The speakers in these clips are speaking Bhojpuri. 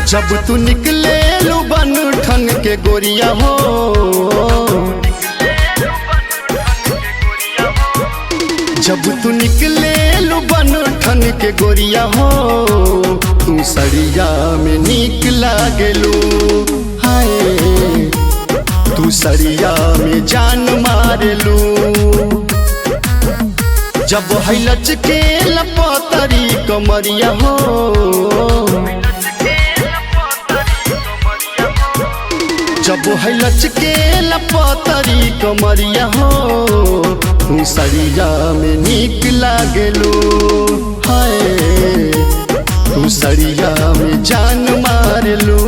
जब तू निकले लू बन ठन के गोरिया हो, जब तू निकले लू बन ठन के गोरिया हो, तू सड़िया में नीक लागेलू। हाय तू सड़िया में जान मारेलू। जब हैलच के लपतरी कमरिया हो, जब हैलच के लपतरी कमरिया हो, तू सड़िया में नीक लागेलू। हाय तू सड़िया में जान मारेलू।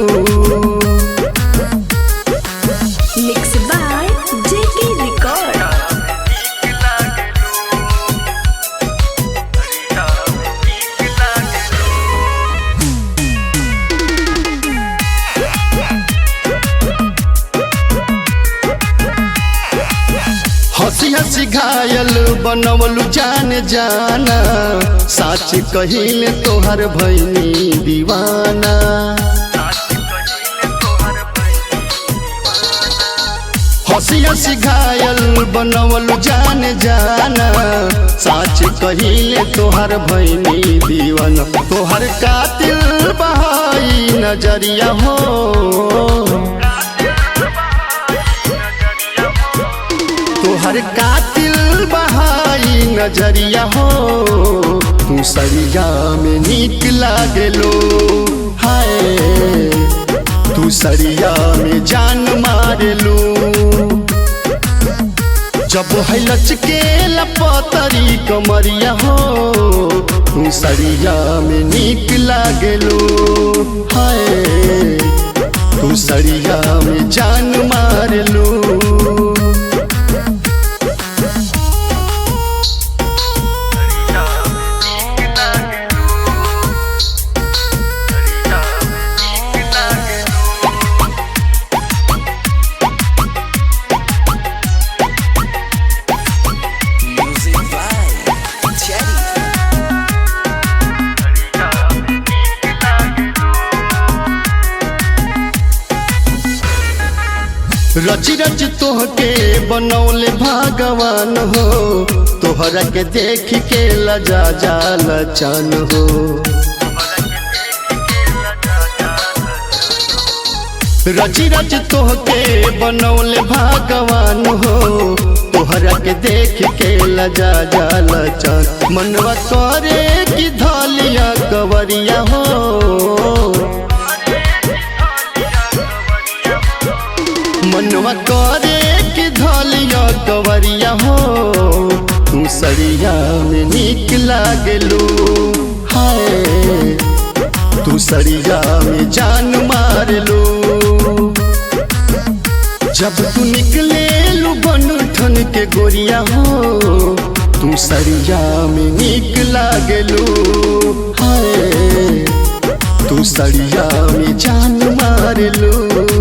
Mixed by JK Record। हंसी हंसी घायल बनवलू जान जाना, साच कहिले तोहर भैनी दीवाना। हंसी हंसी घायल बनवलू जान जाना, साच कहिले तोहर भैनी दीवाना। तोहर कातिल बहाई नजरिया हो, तोहर कातिल बहाई नजरिया हो, तू सड़िया में नीक लागेलो। हाय तू सड़िया में जान मारेलू। जब हैलच के लपतरी कमरिया हो, तू सड़िया में नीक लागेलो। हाय तू सड़िया में जान मारेलू। रच रच तोहके बनौले भगवान हो, तोहरा के देख के लजा जाल चन हो। रच रच तोहके बनौले भगवान हो, तोहरा के देख के लजा जाल चन। मनवा करे कि धलिया कवरिया हो, मनवा करे कि धलिया कवरिया हो, तू सड़िया में नीक लागेलू। हाय तू सड़िया में जान मारेलू। जब तू निकले लू बन ठन के गोरिया हो, तू सड़िया में नीक लागेलू। हाय तू सड़िया में जान मारेलू।